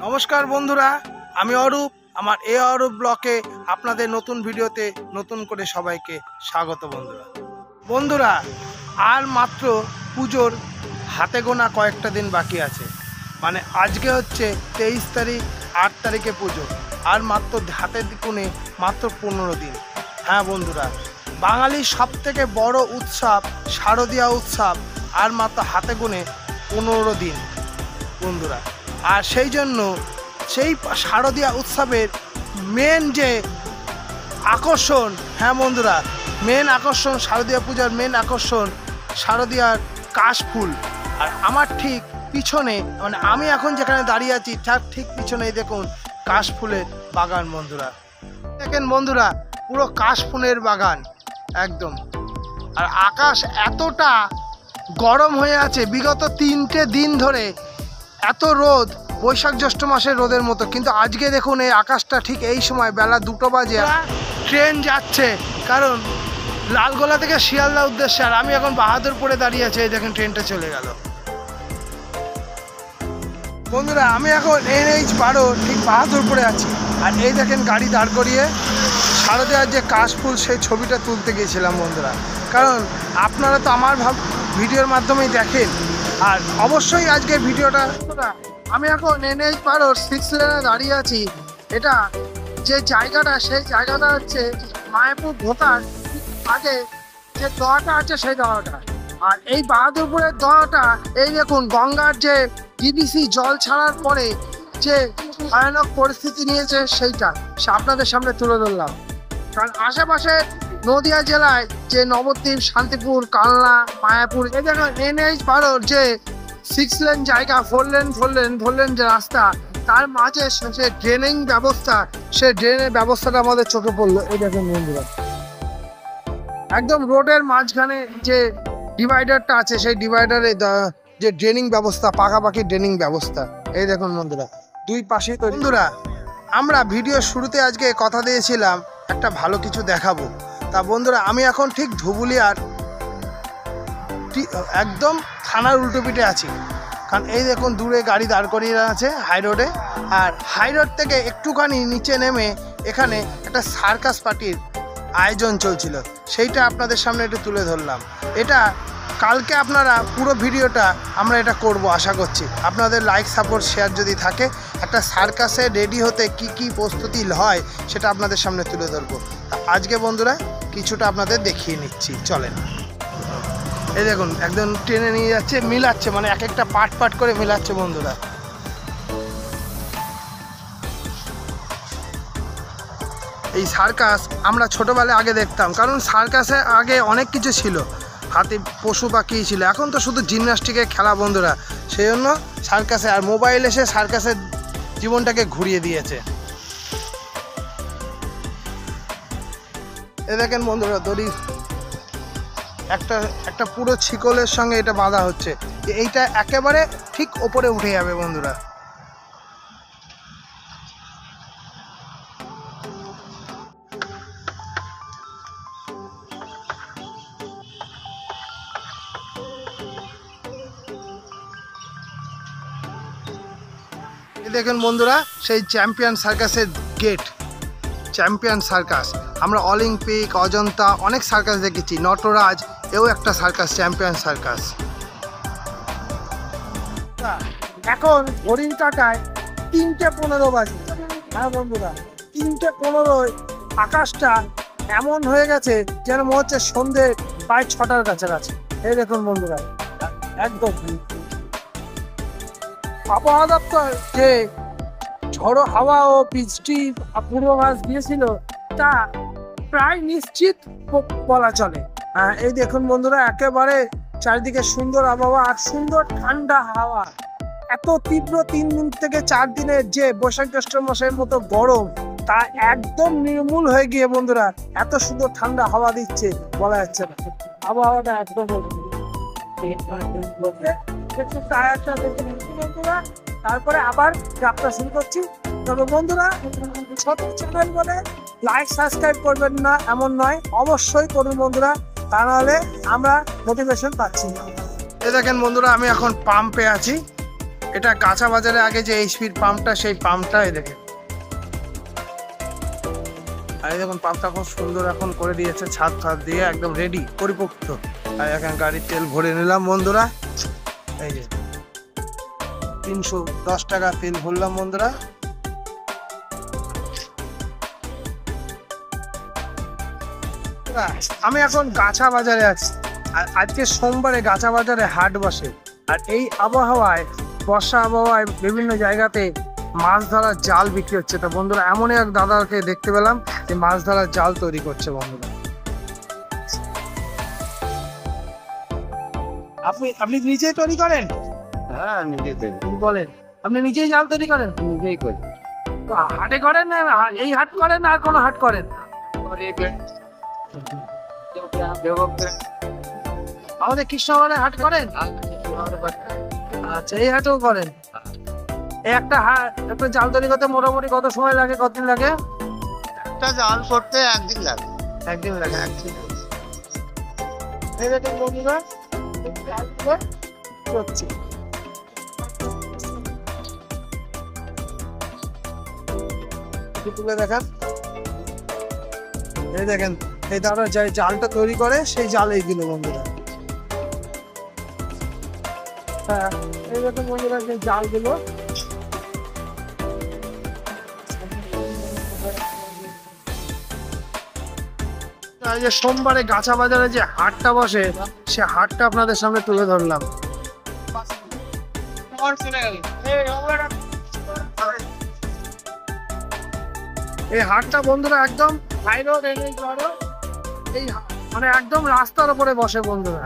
নমস্কার বন্ধুরা, আমি অরূপ। আমার এ অরূপ ব্লকে আপনাদের নতুন ভিডিওতে নতুন করে সবাইকে স্বাগত। বন্ধুরা আর মাত্র পুজোর হাতে গোনা কয়েকটা দিন বাকি আছে। মানে আজকে হচ্ছে 23 তারিখ, 8 তারিখে পুজো। আর মাত্র হাতে গুনে মাত্র 15 দিন। হ্যাঁ বন্ধুরা, বাঙালির সবথেকে বড় উৎসব শারদীয়া উৎসব আর মাত্র হাতে গুনে 15 দিন বন্ধুরা। আর সেই জন্য সেই শারদীয়া উৎসবের মেন যে আকর্ষণ, হ্যাঁ বন্ধুরা, মেন আকর্ষণ শারদীয়া পূজার মেন আকর্ষণ শারদীয়ার কাশফুল। আর আমার ঠিক পিছনে, মানে আমি এখন যেখানে দাঁড়িয়ে আছি তার ঠিক পিছনেই দেখুন কাশফুলের বাগান বন্ধুরা। দেখেন বন্ধুরা, পুরো কাশফুলের বাগান একদম। আর আকাশ এতটা গরম হয়ে আছে, বিগত 3টে দিন ধরে এত রোদ, বৈশাখ জ্যৈষ্ঠ মাসের রোদের মতো। কিন্তু আজকে দেখুন এই আকাশটা ঠিক এই সময় বেলা 2টো বাজে ট্রেন যাচ্ছে, কারণ লালগোলা থেকে শিয়ালদা উদ্দেশ্যে। আর আমি এখন বাহাদুরপুরে দাঁড়িয়ে আছি, এই দেখেন ট্রেনটা চলে গেল বন্ধুরা। আমি এখন NH-12 ঠিক বাহাদুরপুরে আছি। আর এই দেখেন গাড়ি দাঁড় করিয়ে শারদীয়ার যে কাশফুল সেই ছবিটা তুলতে গিয়েছিলাম বন্ধুরা। কারণ আপনারা তো আমার ভিডিওর মাধ্যমেই দেখেন। আর অবশ্যই আজকের ভিডিওটা, আমি এখন NH-12 6 লেনে দাঁড়িয়ে আছি। এটা যে জায়গাটা, সেই জায়গাটা হচ্ছে মায়াপুর ভোতার আগে যে দোয়াটা আছে সেই দোয়াটা। আর এই বাহাদুরপুরের দোয়াটা এই দেখুন গঙ্গার যে DBC জল ছাড়ার পরে যে ভয়ানক পরিস্থিতি নিয়েছে সেইটা আপনাদের সামনে তুলে ধরলাম। কারণ আশেপাশে নদিয়া জেলায় যে নবদ্বীপ, শান্তিপুর, কালনা, মায়াপুর, এই দেখুন NH-12 যে 6 লেন জায়গা, 4 লেন যে রাস্তা, তার মাঝে সে ড্রেনিং ব্যবস্থা, সে ড্রেনের ব্যবস্থাটা আমাদের চোখে পড়লো। এই দেখুন বন্ধুরা, একদম রোডের মাঝখানে যে ডিভাইডারটা আছে সেই ডিভাইডারে যে ড্রেনিং ব্যবস্থা, পাকাপাকি ড্রেনিং ব্যবস্থা। এই দেখুন বন্ধুরা, দুই পাশে তো। বন্ধুরা আমরা ভিডিও শুরুতে আজকে কথা দিয়েছিলাম একটা ভালো কিছু দেখাবো। তা বন্ধুরা আমি এখন ঠিক ধুবুলিয়ার একদম থানার উল্টো পিঠে আছি। কারণ এই দেখুন দূরে গাড়ি দাঁড় করিয়ে আছে হাই রোডে। আর হাই রোড থেকে একটুখানি নিচে নেমে এখানে একটা সার্কাস পার্টির আয়োজন চলছিল, সেইটা আপনাদের সামনে একটু তুলে ধরলাম। এটা কালকে আপনারা পুরো ভিডিওটা আমরা এটা করব আশা করছি। আপনাদের লাইক, সাপোর্ট, শেয়ার যদি থাকে, একটা সার্কাসে রেডি হতে কি কি প্রস্তুতি হয় সেটা আপনাদের সামনে তুলে ধরবো। আজকে বন্ধুরা কিছুটা আপনাদের দেখিয়ে নিচ্ছি, চলেন। এই দেখুন একদম ট্রেনে নিয়ে যাচ্ছে, মিলাচ্ছে, মানে এক একটা পার্ট করে মিলাচ্ছে বন্ধুরা। এই সার্কাস আমরা ছোটোবেলায় আগে দেখতাম, কারণ সার্কাসে আগে অনেক কিছু ছিল, হাতি, পশু পাখি ছিল। এখন তো শুধু জিমন্যাস্টিকের খেলা বন্ধুরা। সেই জন্য সার্কাসে, আর মোবাইল এসে সার্কাসের জীবনটাকে ঘুরিয়ে দিয়েছে। এ দেখেন বন্ধুরা, দড়ি একটা পুরো ছিকলের সঙ্গে এটা বাঁধা হচ্ছে। এইটা একেবারে ঠিক ওপরে উঠে যাবে বন্ধুরা। দেখেন বন্ধুরা, সেই চ্যাম্পিয়ন সার্কাসের গেট, চ্যাম্পিয়ন সার্কাস। আমরা অলিম্পিক, অজন্তা অনেক সার্কাস দেখেছি, নটরাজ, এও একটা সার্কাস, চ্যাম্পিয়ন সার্কাস। এখন ঘড়ির কাঁটায় 3:15 বাজে। হ্যাঁ বন্ধুরা, 3:15 আকাশটা এমন হয়ে গেছে যেন মনে হচ্ছে সন্ধ্যে প্রায় 6টার কাছাকাছি। এই দেখুন বন্ধুরা, একদম আবহাওয়া দপ্তর যে ঝড়ো হাওয়া ও বৃষ্টির পূর্বাভাস দিয়েছিল তা প্রায় নিশ্চিত বলা চলে। এই দেখুন বন্ধুরা, একেবারে চারিদিকে সুন্দর আবহাওয়া আর সুন্দর ঠান্ডা হাওয়া। এত তীব্র 3 দিন থেকে 4 দিনের যে বৈশাখ জ্যৈষ্ঠ মাসের মতো গরম, তা একদম নির্মূল হয়ে গিয়ে বন্ধুরা এত সুন্দর ঠান্ডা হাওয়া দিচ্ছে, বলা যাচ্ছে না। আবহাওয়াটা একদম বন্ধুরা, তারপরে আবার যাত্রা শুরু করছি। তবে বন্ধুরা, ছোট চ্যানেল বলে লাইক, সাবস্ক্রাইব করবেন না এমন নয়, অবশ্যই করুন বন্ধুরা, তা নাহলে আমরা মোটিভেশন পাচ্ছি না। এই দেখেন বন্ধুরা, আমি এখন পাম্পে আছি। এটা কাঁচা বাজারে আগে যে এইচপির পাম্পটা, সেই পাম্পটাই দেখে। আর এই দেখুন পাম্পটা খুব সুন্দর এখন করে দিয়েছে, ছাদ ছাদ দিয়ে একদম রেডি পরিপক্ত। আর এখন গাড়ির তেল ভরে নিলাম বন্ধুরা, এই যে 310 টাকা তেল ভরলাম বন্ধুরা। আমি এখন গাছা বাজারে আছি, আর আজকে সোমবারে গাছা বাজারে হাট বসে। আর এই আবহাওয়ায়, বর্ষা আবহাওয়ায় বিভিন্ন জায়গাতে মাছ ধরার জাল বিক্রি হচ্ছে। তো বন্ধুরা এমন এক দাদাকে দেখতে পেলাম যে মাছ ধরার জাল তৈরি করছে বন্ধুরা। আপনি নিজেই তৈরি করেন? হ্যাঁ, নিজেই তৈরি। কি বলেন, আপনি নিজেই জাল তৈরি করেন? নিজেই করি। তো হাটে করেন না, এই হাট করেন না আর কোনো হাট করেন? আমাদের কৃষ্ণগড়ে হাট করেন? আচ্ছা, এই হাটেও করেন। এই একটা জাল তৈরি করতে মোটামুটি কত সময় লাগে, কতদিন লাগে? একটা জাল করতে একদিন লাগে। একদিন লাগে। এই দেখেন বন্ধুরা, করছি তুলে দেখান। এই দেখেন এই দাদা যে জালটা তৈরি করে, সেই জাল এইগুলো বন্ধুরা। হ্যাঁ, এই দেখেন বন্ধুরা যে জালগুলো। যে সোমবারে গাছা বাজারে যে হাটটা বসে, সে হাটটা আপনাদের সামনে তুলে ধরলাম। এই হাটটা বন্ধুরা একদম হাই রোড, এই মানে একদম রাস্তার উপরে বসে বন্ধুরা।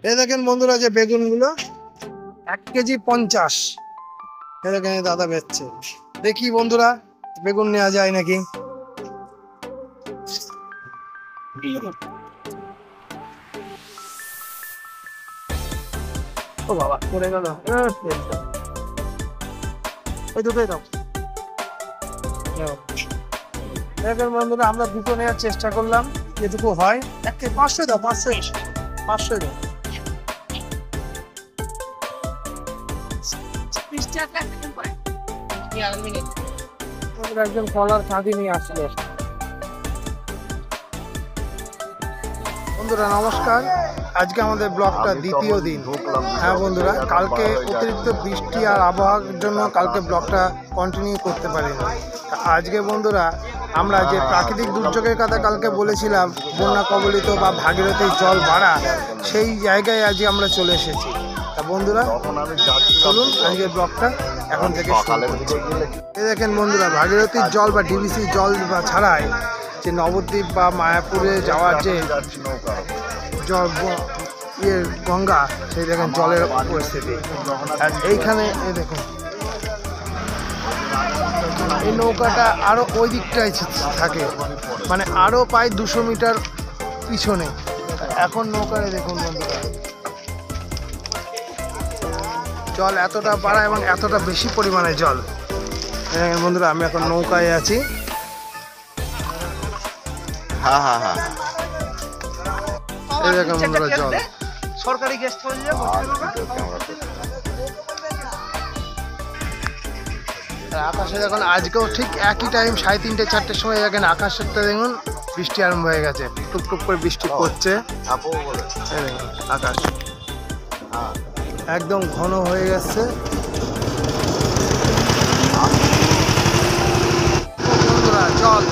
এই দেখেন বন্ধুরা যে বেগুন গুলো 1 কেজি 50। এই দেখেন দাদা বেচছে। দেখি বন্ধুরা বেগুন নেওয়া যায় নাকি। ও বাবা, পড়ে গেল। ওই দুটোই দাও। দেখেন বন্ধুরা আমরা দুটো নেওয়ার চেষ্টা করলাম, যেটুকু হয়। 500 দাও, 500 দাও। একজন কলার কাঁদি নিয়ে আসলে। বন্ধুরা নমস্কার, আজকে আমাদের ব্লগটা দ্বিতীয় দিন। হ্যাঁ বন্ধুরা, কালকে অতিরিক্ত বৃষ্টি আর আবহাওয়ার জন্য কালকে ব্লগটা কন্টিনিউ করতে পারিনি। আজকে বন্ধুরা আমরা যে প্রাকৃতিক দুর্যোগের কথা কালকে বলেছিলাম, বন্যা কবলিত বা ভাগীরথীর জল বাড়া, সেই জায়গায় আজকে আমরা চলে এসেছি। তা বন্ধুরা চলুন আজকের ব্লগটা এখন থেকে শুরু করছি। এই দেখেন বন্ধুরা, ভাগীরথীর জল বা ডিবিসি জল বা ছাড়াই যে নবদ্বীপ বা মায়াপুরে যাওয়ার যে গঙ্গা, সেই দেখেন জলের পরিস্থিতি। আর এইখানে এই দেখুন এই নৌকাটা আরো ওই দিকটায় থাকে, মানে আরো প্রায় 200 মিটার পিছনে। এখন নৌকায় দেখুন বন্ধুরা জল এতটা বাড়া এবং এতটা বেশি পরিমাণে জল। দেখেন বন্ধুরা আমি এখন নৌকায় আছি। হ্যাঁ হ্যাঁ হ্যাঁ, এই দেখেন বন্ধুরা জল। সরকারি গেস্ট করে দিয়ে আকাশে দেখুন আজকেও ঠিক একই টাইম 3:30 4টের সময় দেখেন আকাশটা দেখুন বৃষ্টি আরম্ভ হয়ে গেছে, টুকটুক করে বৃষ্টি পড়ছে। আকাশ একদম ঘন হয়ে গেছে বন্ধুরা। জল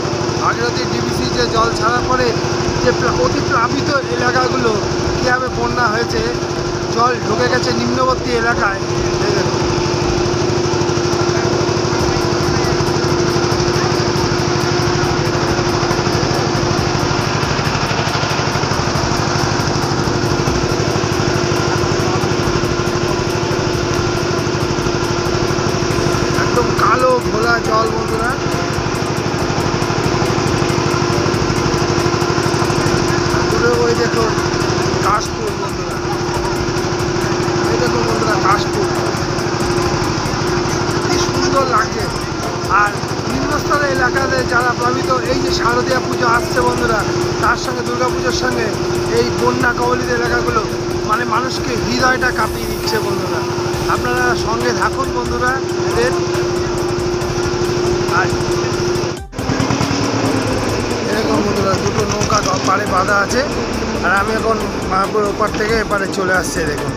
ভাগীরথী ডিবিসি যে জল ছাড়ার পরে যে অতি প্লাবিত এলাকাগুলো কীভাবে বন্যা হয়েছে, জল ঢুকে গেছে নিম্নবর্তী এলাকায়। একদম কালো ঘোলা জল বন্ধুরা। ওই দেখুন কাশফুল বন্ধুরা, এই দেখুন বন্ধুরা কাশফুল। শারদীয়া পুজো আসছে বন্ধুরা, তার সঙ্গে দুর্গা পুজোর সঙ্গে এই বন্যা কবলিত এলাকাগুলো মানে মানুষকে হৃদয়টা কাঁপিয়ে দিচ্ছে বন্ধুরা। আপনারা সঙ্গে থাকুন বন্ধুরা এদের। আর এরকম বন্ধুরা দুটো নৌকা পাড়ে বাঁধা আছে, আর আমি এখন মায়াপুর ওপার থেকে এপারে চলে আসছে দেখুন।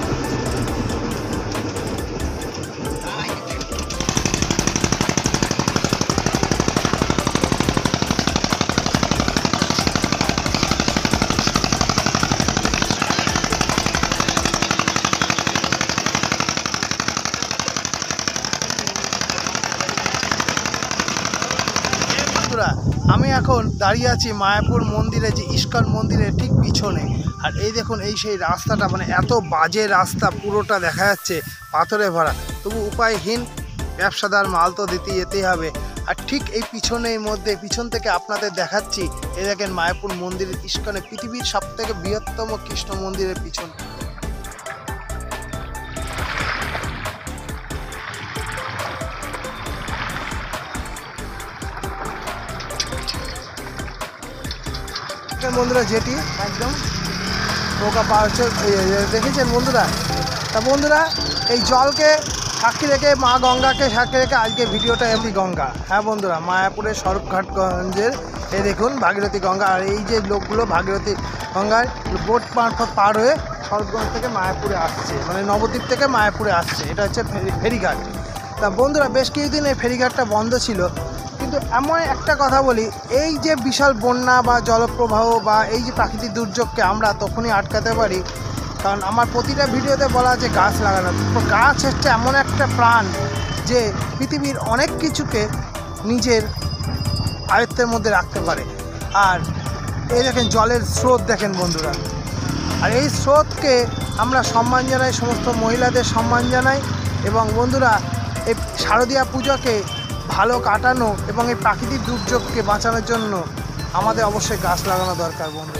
আমি এখন দাঁড়িয়ে আছি মায়াপুর মন্দিরে, যে ইস্কন মন্দিরের ঠিক পিছনে। আর এই দেখুন এই সেই রাস্তাটা, মানে এত বাজে রাস্তা, পুরোটা দেখা যাচ্ছে পাথরে ভরা, তবু উপায়হীন, ব্যবসাদার মাল তো যেতেই হবে। আর ঠিক এই পিছনের মধ্যে পিছন থেকে আপনাদের দেখাচ্ছি, এই দেখেন মায়াপুর মন্দিরের ইস্কনে পৃথিবীর সবথেকে বৃহত্তম কৃষ্ণ মন্দিরের পিছন। বন্ধুরা যেটি একদম নৌকা পার হচ্ছে, দেখেছেন বন্ধুরা। তা বন্ধুরা এই জলকে সাক্ষী রেখে, মা গঙ্গাকে সাক্ষী রেখে আজকে ভিডিওটা এমনি গঙ্গা। হ্যাঁ বন্ধুরা, মায়াপুরের সড়কঘাটগঞ্জের এই দেখুন ভাগীরথী গঙ্গা। আর এই যে লোকগুলো ভাগীরথী গঙ্গায় বোট মারফত পার হয়ে সড়কগঞ্জ থেকে মায়াপুরে আসছে, মানে নবদ্বীপ থেকে মায়াপুরে আসছে। এটা হচ্ছে ফেরিঘাট। তা বন্ধুরা বেশ কিছুদিন এই ফেরিঘাটটা বন্ধ ছিল, কিন্তু এমন একটা কথা বলি, এই যে বিশাল বন্যা বা জলপ্রবাহ বা এই যে প্রাকৃতিক দুর্যোগকে আমরা তখনই আটকাতে পারি, কারণ আমার প্রতিটা ভিডিওতে বলা আছে গাছ লাগানো। তো গাছ হচ্ছে এমন একটা প্রাণ যে পৃথিবীর অনেক কিছুকে নিজের আয়ত্তের মধ্যে রাখতে পারে। আর এই দেখেন জলের স্রোত দেখেন বন্ধুরা, আর এই স্রোতকে আমরা সম্মান জানাই, সমস্ত মহিলাদের সম্মান জানাই। এবং বন্ধুরা এই শারদীয়া পুজোকে ভালো কাটানো এবং এই প্রাকৃতিক দুর্যোগকে বাঁচানোর জন্য আমাদের অবশ্যই গাছ লাগানো দরকার বন্ধু।